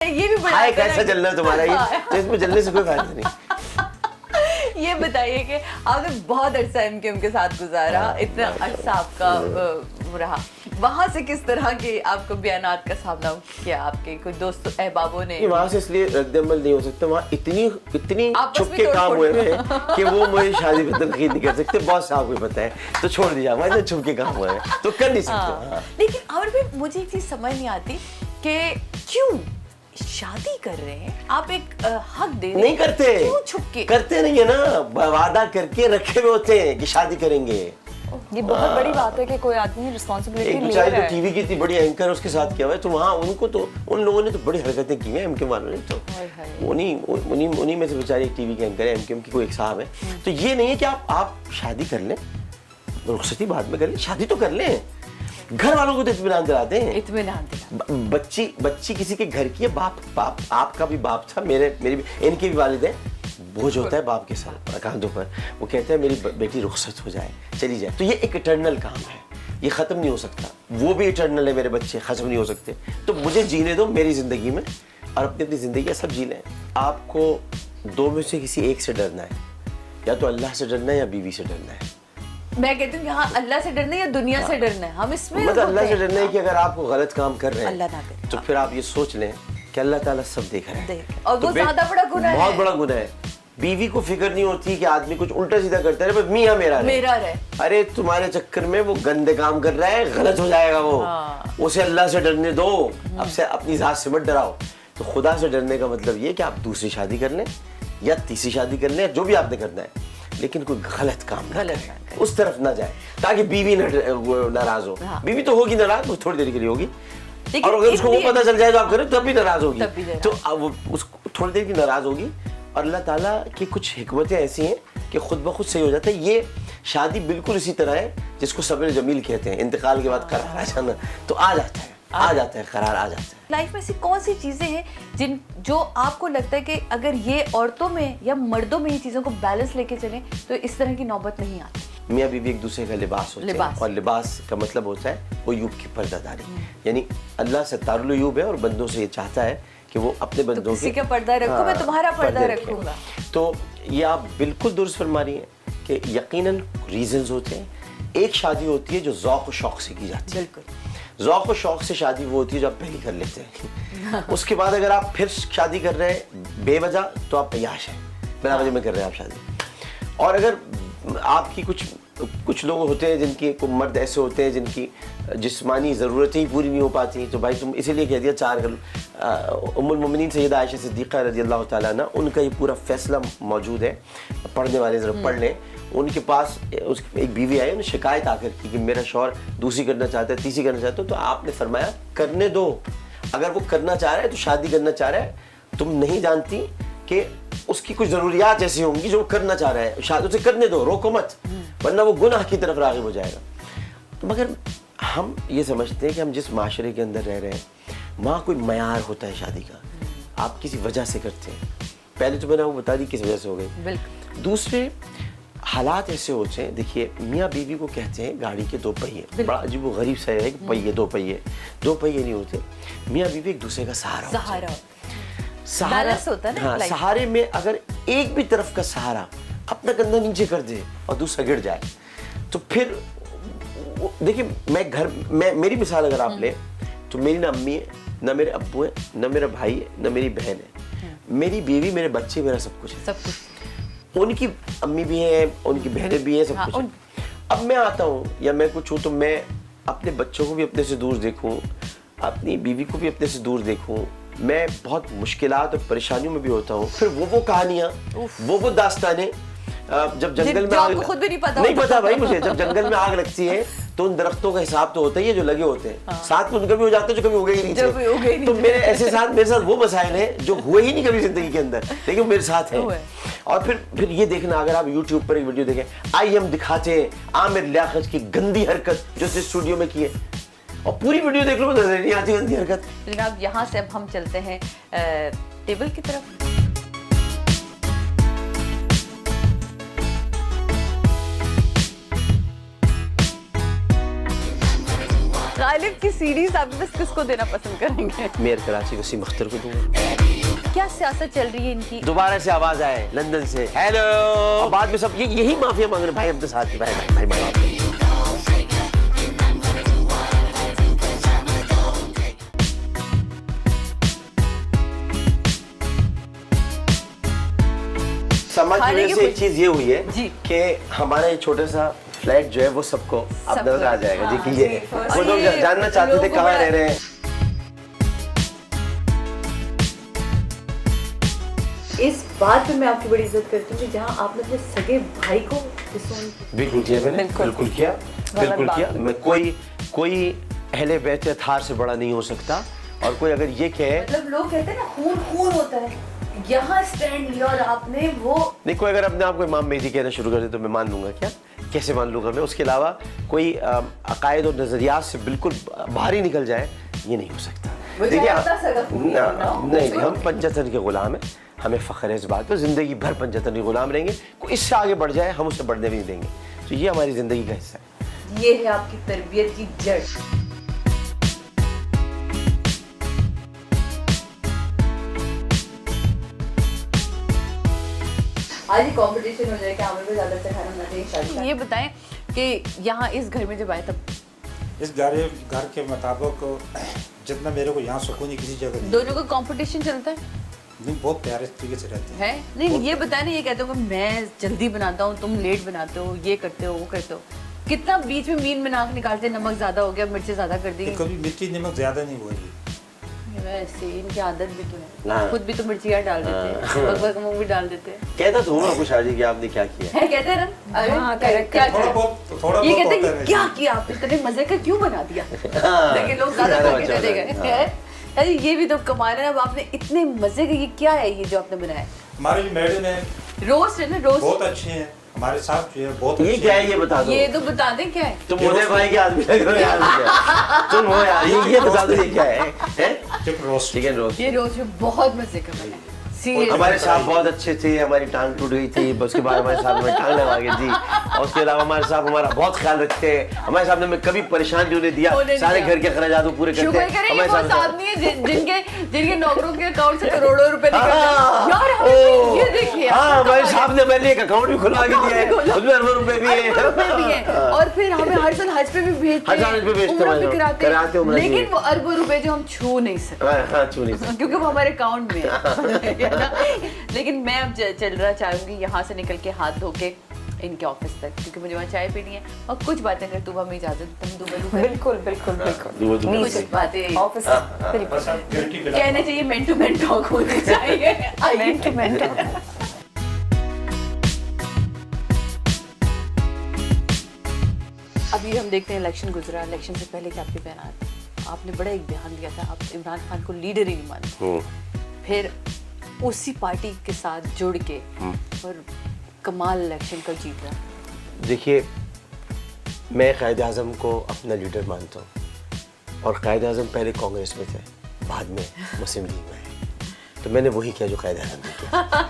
یہ بھی بڑا ہائے کیسا جلنا تمہارا یہ، تو اس میں جلنے سے کوئی فائدہ نہیں. یہ بتائیے کہ آپ نے بہت عرصہ ایم کیو ایم کے ساتھ گزارا، اتنا عرصہ آپ کا رہا، وہاں سے کس طرح کے آپ کو بیانات کا سامنا کیا؟ آپ کے کوئی دوست احبابوں نے؟ وہاں سے اس لیے رد عمل نہیں ہو سکتا، وہاں اتنی آپس میں چھپ کے توڑ کام پھوڑ ہوئے ہیں کہ وہ مجھے شادی پہ تنقید نہیں کر سکتے. بہت صاحب کو پتہ ہے تو چھوڑ دیا، وہاں اتنے چھپ کے کام ہوئے ہیں تو کر نہیں سکتے. لیکن اور بھی مجھے ایک چیز سمجھ نہیں آتی کہ کیوں شادی کر رہے ہیں آپ، ایک حق دے نہیں کرتے، کیوں چھپ کے کرتے نہیں ہے نا، وعدہ کر کے رکھے ہوئے ہوتے ہیں کہ شادی کریں گے. یہ بہت بڑی بات ہے کہ کوئی آدمی رسپانسبلٹی ایک لے بیچاری رہا تو ہے. ٹی وی کی اتنی بڑی اینکر اس کے ساتھ کیا ہوا ہے، تو وہاں ان کو تو ان لوگوں نے تو بڑی حرکتیں کی ہیں ایم کے والوں نے. تو انہیں میں سے بیچاری ایک ٹی وی کے اینکر ہے، ایم کے کی کوئی ایک صاحب ہے. تو یہ نہیں ہے کہ آپ شادی کر لیں، رخصتی بعد میں کر لیں، شادی تو کر لیں. گھر والوں کو تو اطمینان دلاتے ہیں. اطمینان دلا. بچی کسی کے گھر کی ہے، باپ آپ کا بھی باپ تھا، میری بھی، ان کے بھی والد ہیں. بوجھ ہوتا ہے باپ کے ساتھ کاندھوں پر، وہ کہتے ہیں میری بیٹی رخصت ہو جائے، چلی جائے. تو یہ ایک اٹرنل کام ہے، یہ ختم نہیں ہو سکتا. وہ بھی اٹرنل ہے، میرے بچے ختم نہیں ہو سکتے. تو مجھے جینے دو میری زندگی میں، اور اپنی زندگی سب جی لیں. آپ کو دو میں سے کسی ایک سے ڈرنا ہے، یا تو اللہ سے ڈرنا ہے یا بیوی سے ڈرنا ہے. میں کہتی ہوں کہ ہاں اللہ سے ڈرنا ہے یا دنیا سے ڈرنا ہے. ہم اس میں مطلب اللہ سے ڈرنا ہے کہ اگر آپ کو غلط کام کر رہے اللہ نہ ہیں کرے، تو پھر آپ یہ سوچ لیں کہ اللہ تعالیٰ سب دیکھ رہا ہے. اور وہ زیادہ بڑا گناہ ہے، بہت بڑا گناہ ہے. بیوی کو فکر نہیں ہوتی کہ آدمی کچھ الٹا سیدھا کرتا ہے، بس میاں میرا رہے. ارے تمہارے چکر میں وہ گندے کام کر رہا ہے، غلط ہو جائے گا وہ. اسے اللہ سے ڈرنے دو، اب سے اپنی ذات سے مت ڈراؤ. تو خدا سے ڈرنے کا مطلب یہ کہ آپ دوسری شادی کر لیں یا تیسری شادی کر لیں، جو بھی آپ نے کرنا ہے، لیکن کوئی غلط کام نہ کریں، اس طرف نہ جائے تاکہ بیوی ناراض ہو. بیوی تو ہوگی ناراض، وہ تھوڑی دیر کے لیے ہوگی، اور اگر اس کو وہ پتہ چل جائے تو آپ کریں تب بھی ناراض ہوگی. تو وہ اس کو تھوڑی دیر کی ناراض ہوگی. اور اللہ تعالیٰ کی کچھ حکمتیں ایسی ہیں کہ خود بخود صحیح ہو جاتا ہے. یہ شادی بالکل اسی طرح ہے جس کو صبر جمیل کہتے ہیں، انتقال کے بعد قرار آ جانا. تو آ جاتا ہے قرار آ جاتا ہے. لائف میں ایسی کون سی چیزیں ہیں جو آپ کو لگتا ہے کہ اگر یہ عورتوں میں یا مردوں میں یہ چیزوں کو بیلنس لے کے چلیں تو اس طرح کی نوبت نہیں آتی؟ میاں بیوی ایک دوسرے کا لباس ہوتا ہے، اور لباس کا مطلب ہوتا ہے عیوب کی پردہ داری. یعنی اللہ ستار العیوب ہے اور بندوں سے یہ چاہتا ہے کہ وہ اپنے بندوں کسی کا پردہ رکھو، میں تمہارا پردہ رکھوں گا. تو یہ آپ بالکل درست فرما رہی ہیں کہ یقیناً ریزنز ہوتے ہیں. ایک شادی ہوتی ہے جو ذوق و شوق سے کی جاتی ہے. بالکل ذوق و شوق سے شادی وہ ہوتی ہے جو آپ پہلی کر لیتے ہیں. اس کے بعد اگر آپ پھر شادی کر رہے ہیں بے وجہ تو آپ عیاش ہیں، بلا وجہ میں کر رہے ہیں آپ شادی. اور اگر آپ کی کچھ لوگ ہوتے ہیں جن کی مرد ایسے ہوتے ہیں جن کی جسمانی ضرورتیں ہی پوری نہیں ہو پاتی، تو بھائی تم اسی لیے کہہ دیا 4 گھر. ام المومنین سیدہ عائشہ صدیقہ رضی اللہ تعالیٰ عنہ، ان کا یہ پورا فیصلہ موجود ہے، پڑھنے والے ذرا پڑھ لیں. ان کے پاس ایک بیوی آئی، انہیں شکایت آ کر کی کہ میرا شوہر دوسری کرنا چاہتا ہے، تیسری کرنا چاہتا ہے. تو آپ نے فرمایا کرنے دو. اگر وہ کرنا چاہ رہا ہے تو شادی کرنا چاہ رہا ہے، تم نہیں جانتی کہ اس کی کچھ ضروریات ایسی ہوں گی جو وہ کرنا چاہ رہا ہے، شاید اسے کرنے دو، روکو مت، ورنہ وہ گناہ کی طرف راغب ہو جائے گا. مگر ہم یہ سمجھتے ہیں کہ ہم جس معاشرے کے اندر رہ رہے ہیں وہاں کوئی معیار ہوتا ہے شادی کا، آپ کسی وجہ سے کرتے ہیں. پہلے تو میں نے آپ کو بتا دی کس وجہ سے ہو گئی. دوسرے حالات ایسے ہوتے ہیں، دیکھیے میاں بیوی کو کہتے ہیں گاڑی کے 2 پہیے. بڑا عجیب و غریب سا ہے کہ پہیے 2 پہیے نہیں ہوتے. میاں بیوی ایک دوسرے کا سہارا ہوتا ہے. ہاں، سہارے میں اگر ایک بھی طرف کا سہارا اپنا کندھا نیچے کر دے اور دوسرا گر جائے تو پھر دیکھیے میری مثال اگر آپ لیں تو میری نہ امی ہے، نہ میرے ابو ہیں، نہ میرا بھائی ہے، نہ میری بہن ہے. میری بیوی، میرے بچے، میرا سب کچھ ہے. ان کی امی بھی ہیں، ان کی بہنیں بھی ہیں، سب کچھ ہے. اب میں آتا ہوں یا میں کچھ ہوں تو میں اپنے بچوں کو بھی اپنے سے دور دیکھوں، اپنی بیوی کو بھی اپنے سے دور دیکھوں. میں بہت مشکلات اور پریشانیوں میں بھی ہوتا ہوں. پھر وہ کہانیاں، وہ داستانیں، جب جنگل میں آگ خود بھی نہیں پتا بھائی مجھے، جب جنگل میں آگ لگتی ہے تو ان درختوں کا حساب تو ہوتا ہی ہے جو لگے ہوتے ہیں، ساتھ میں ان کا بھی ہو جاتے ہیں جو کبھی اگے ہی نہیں تھے. تو میرے ساتھ وہ مسائل ہیں جو ہوئے ہی نہیں کبھی زندگی کے اندر، لیکن میرے ساتھ ہیں. اور پھر یہ دیکھنا، اگر آپ یوٹیوب پر ایک ویڈیو دیکھیں، آئی ہم دکھاتے ہیں عامر لیاقت کی گندی حرکت جو اس اسٹوڈیو میں کی ہے، اور پوری ویڈیو دیکھ لو نظر نہیں آتی گندی حرکت. جناب یہاں سے اب ہم چلتے ہیں ٹیبل کی طرف. غالب کی سیریز آپ بس کس کو دینا پسند کریں گے؟ میئر کراچی کو وسیم اختر کو دوں گا. کیا سیاست چل رہی ہے ان کی؟ دوبارہ سے آواز آئے لندن سے, ہیلو, بعد میں سب یہی معافیا مانگ رہے, بھائی ہم تو ساتھ ہی, بھائی بھائی. سمجھ میں سے ایک چیز یہ ہوئی ہے کہ ہمارا یہ چھوٹا سا فلیٹ جو ہے وہ سب کو اب نظر آ جائے گا جی کہ یہ وہ لوگ جاننا چاہتے تھے کہاں رہ رہے ہیں. اس بات پہ میں آپ کی بڑی عزت کرتی ہوں کہ جہاں آپ نے اپنے سگے بھائی کو بالکل کیا میں نے, بالکل کیا, بالکل کیا. میں کوئی اہل بیت اطہار سے بڑا نہیں ہو سکتا. اور کوئی اگر یہ کہے, مطلب لوگ کہتے ہیں نا خون خون ہوتا ہے, یہاں سٹینڈ لیا اور آپ نے وہ نہیں, کوئی اگر اپنے آپ کو امام مہدی کہنا شروع کر دے تو میں مان لوں گا. کیا کیسے مان لوں گا میں؟ اس کے علاوہ کوئی عقائد اور نظریات سے بالکل باہر ہی نکل جائے, یہ نہیں ہو سکتا. دیکھیے نہیں, ہم پنجتن کے غلام ہیں, ہمیں فخر ہے اس بات پہ, زندگی بھر پنجتن کے غلام رہیں گے. کوئی اس سے آگے بڑھ جائے ہم اسے بڑھنے بھی نہیں دیں گے. تو یہ ہماری زندگی کا حصہ ہے. یہ ہے آپ کی تربیت کی جڑ. آج ہی کمپٹیشن ہو جائے کہ عامر کو زیادہ اچھا کھانا بنانا چاہیے شادی. یہ بتائیں کہ یہاں اس گھر میں جب آئے تب اس گھر کے مطابق جتنا میرے کو یہاں سکون کسی جگہ نہیں. دونوں کا کمپٹیشن چلتا ہے نہیں, بہت پیارے طریقے سے رہتے ہیں. نہیں یہ بتائیں نا, یہ کہتے ہو کہ میں جلدی بناتا ہوں, تم لیٹ بناتے ہو, یہ کرتے ہو, وہ کرتے ہو. کتنا بیچ میں مین میں ناک نکالتے, نمک زیادہ ہو گیا, مرچیں زیادہ کر دی. کبھی مرچی نمک زیادہ نہیں ہوا. ویسے ان کی عادت بھی تو ہے, خود بھی تو مرچیاں ڈال دیتے ہیں, بک منگ بھی ڈال دیتے ہیں. کہتا تو ہوں آپ کو شادی کہ آپ نے کیا کیا ہے, کہتے ہیں نا یہ کہتے ہیں کیا کیا آپ اتنے مزے کا کیوں بنا دیا. لیکن لوگ زیادہ کھا کے چلے گئے. یہ بھی تو کمال ہے نا, اب آپ نے اتنے مزے کا, یہ کیا ہے یہ جو آپ نے بنایا؟ ہمارے جو میڈم ہیں روسٹ ہے نا, روسٹ بہت اچھے ہیں. ہمارے ساتھ جو ہے بہت یہ کیا ہے یہ بتا دو. یہ تو بتا دیں کیا ہے. تم مونے بھائی کے آدمی لگ رہے ہو یار, تم ہو یار, یہ بتا دو یہ کیا ہے. Chicken roast. Chicken roast. یہ روسٹ بہت مزے کا بنا ہے. ہمارے صاحب بہت اچھے تھے, ہماری ٹانگ ٹوٹ گئی تھی, اس کے بعد ہمارے صاحب ہمیں ٹانگ لگا کے دی. اور اس کے علاوہ ہمارے صاحب ہمارا بہت خیال رکھتے ہیں. ہمارے صاحب نے ہمیں کبھی پریشان نہیں ہونے دیا, سارے گھر کے اخراجات وہ پورے کرتے ہیں. ہمارے صاحب نہیں ہے جن کے نوکروں کے اکاؤنٹ سے کروڑوں روپے نکلتے ہیں. یہ دیکھیے ہمارے صاحب نے ہمارے لیے ایک اکاؤنٹ بھی کھلوا کے دیا ہے, اس میں اربوں روپے بھی ہیں. اور پھر ہمیں ہر سال حج پہ بھی بھیجتے ہیں, عمرہ بھی کراتے ہیں, لیکن وہ اربوں روپے جو ہم چھو نہیں سکتے کیونکہ وہ ہمارے اکاؤنٹ میں ہے. لیکن میں اب چلنا چاہوں گی یہاں سے نکل کے ہاتھ دھو کے ان کے آفس تک, کیونکہ مجھے وہاں چائے پینی ہے. اور کچھ باتیں اگر تو ہمیں اجازت تم بالکل بالکل بالکل کچھ باتیں آفس بالکل کہنا چاہیے, مین ٹو مین ٹاک ہونی چاہیے. مین ٹو مین ٹاک. ابھی ہم دیکھتے ہیں الیکشن گزرا, الیکشن سے پہلے کیا آپ کے بیانات, آپ نے بڑا ایک بیان دیا تھا, آپ عمران خان کو لیڈر ہی نہیں مانتے, پھر اسی پارٹی کے ساتھ جڑ کے اور کمال الیکشن کا جیت رہا. دیکھیے میں قائد اعظم کو اپنا لیڈر مانتا ہوں, اور قائد اعظم پہلے کانگریس میں تھے, بعد میں مسلم لیگ میں آئے, تو میں نے وہی کیا جو قائد اعظم نے کیا.